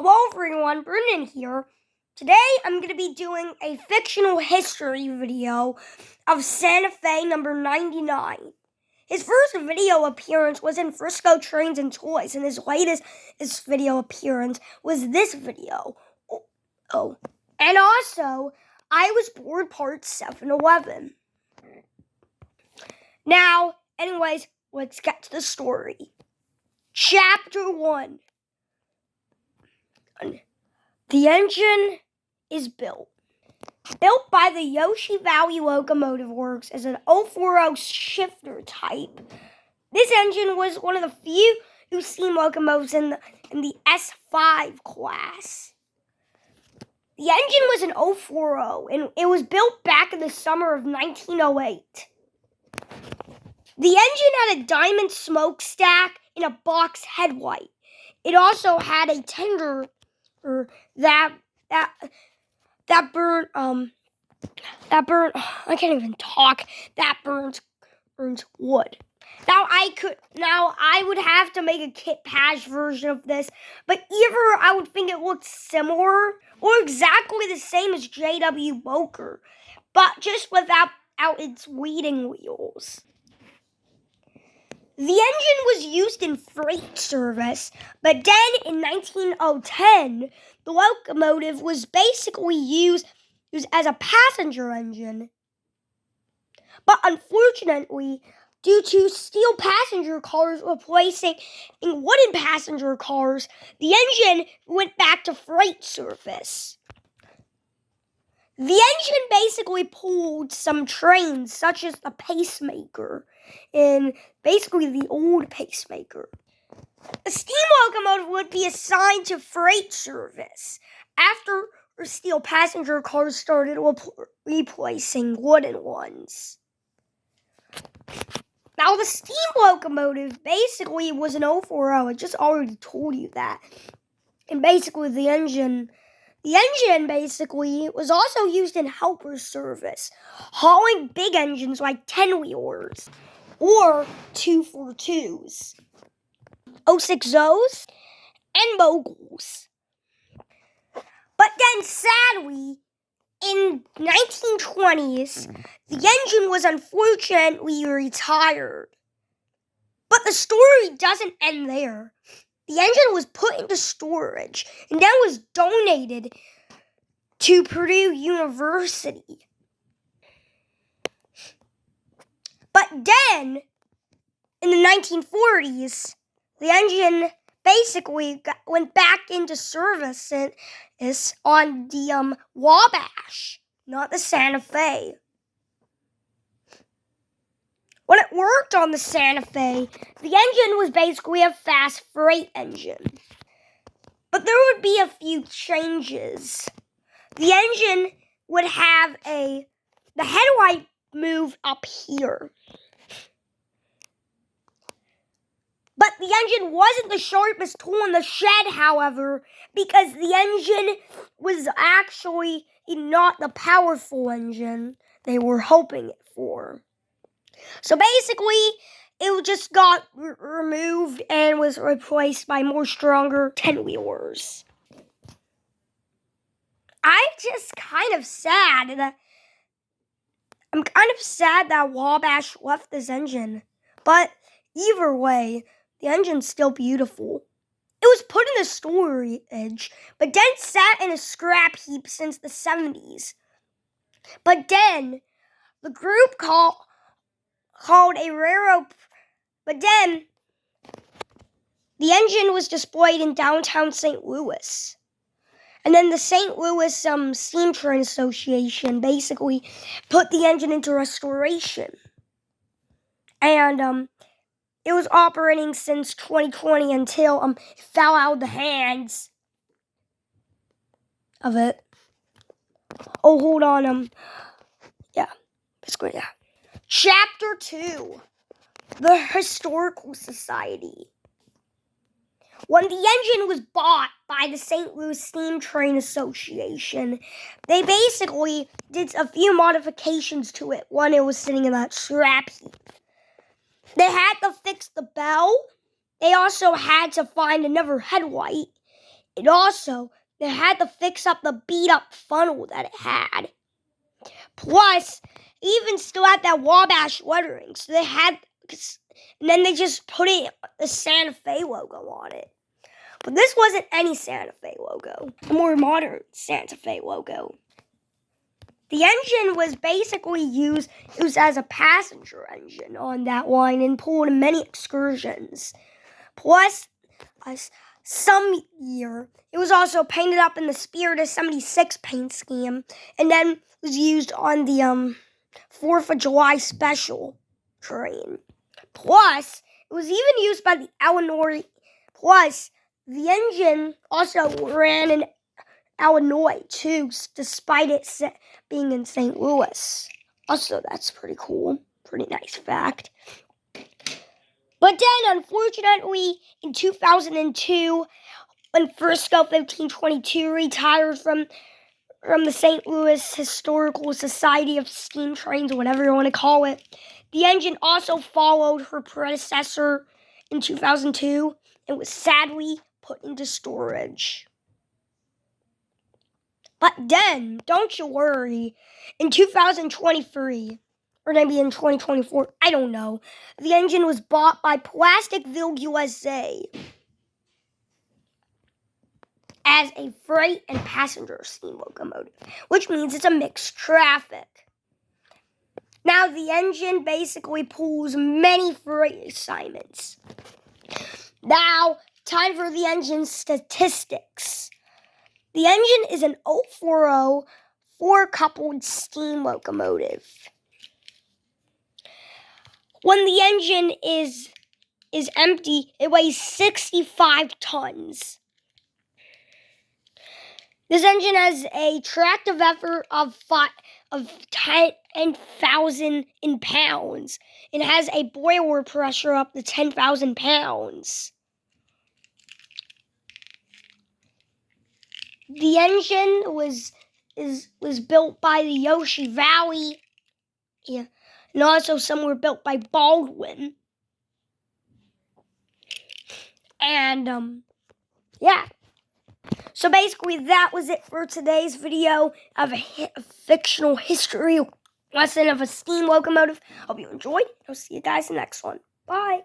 Hello everyone, Brendan here. Today I'm going to be doing a fictional history video of Santa Fe number 99. His first video appearance was in Frisco Trains and Toys, and his latest video appearance was this video. And also, I Was Bored Part 711. Now, anyways, let's get to the story. Chapter 1. The engine is built. Built by the Yoshi Valley Locomotive Works as an 040 shifter type. This engine was one of the few steam locomotives in the S5 class. The engine was an 040, and it was built back in the summer of 1908. The engine had a diamond smokestack and a box headlight. It also had a tender that burnt I can't even talk. That burns wood. Now I would have to make a Kit Pash version of this, but either I would think it looked similar or exactly the same as J.W. Boker, but just without its leading wheels. The engine was used in freight service, but then in 1910, the locomotive was basically used as a passenger engine. But unfortunately, due to steel passenger cars replacing wooden passenger cars, the engine went back to freight service. The engine basically pulled some trains, such as the pacemaker, and basically the old pacemaker. A steam locomotive would be assigned to freight service after steel passenger cars started replacing wooden ones. Now, the steam locomotive basically was an 040. I just already told you that. And basically the engine basically was also used in helper service, hauling big engines like 10-wheelers or 242s, 060s, and moguls. But then sadly, in 1920s, the engine was unfortunately retired. But the story doesn't end there. The engine was put into storage and then was donated to Purdue University. But then, in the 1940s, the engine basically went back into service on the Wabash, not the Santa Fe. When it worked on the Santa Fe, the engine was basically a fast freight engine. But there would be a few changes. The engine would have the headlight moved up here. But the engine wasn't the sharpest tool in the shed, however, because the engine was actually not the powerful engine they were hoping it for. So basically, it just got removed and was replaced by more stronger 10-wheelers. I'm kind of sad that Wabash left this engine. But either way, the engine's still beautiful. It was put in the storage, but then sat in a scrap heap since the 70s. But then, the group called a railroad. But then, the engine was displayed in downtown St. Louis. And then the St. Louis Steam Train Association basically put the engine into restoration. And it was operating since 2020 until it fell out of the hands of it. Oh, hold on. Basically, yeah. Chapter 2. The Historical Society. When the engine was bought by the St. Louis Steam Train Association, they basically did a few modifications to it when it was sitting in that scrap heap. They had to fix the bell. They also had to find another headlight. They had to fix up the beat-up funnel that it had. Plus, even still had that Wabash lettering, so and then they just put the Santa Fe logo on it. But this wasn't any Santa Fe logo, a more modern Santa Fe logo. The engine was basically used as a passenger engine on that line and pulled many excursions. Plus, some year, it was also painted up in the Spirit of 76 paint scheme, and then was used on the 4th of July special train. Plus, it was even used by the Illinois. Plus, the engine also ran in Illinois too, despite it being in St. Louis. Also, that's pretty cool. Pretty nice fact. But then, unfortunately, in 2002, when Frisco 1522 retired from the St. Louis Historical Society of Steam Trains, whatever you want to call it, the engine also followed her predecessor in 2002 and was sadly put into storage. But then, don't you worry, in 2023, or maybe in 2024, I don't know, the engine was bought by Plasticville, USA as a freight and passenger steam locomotive, which means it's a mixed traffic. Now, the engine basically pulls many freight assignments. Now, time for the engine statistics. The engine is an 040 four-coupled steam locomotive. When the engine is empty, it weighs 65 tons. This engine has a tractive effort of 10,000 pounds. It has a boiler pressure up to 10,000 pounds. The engine was built by the Yoshi Valley, and also some were built by Baldwin. And yeah. So basically, that was it for today's video of a fictional history lesson of a steam locomotive. Hope you enjoyed. I'll see you guys in the next one. Bye.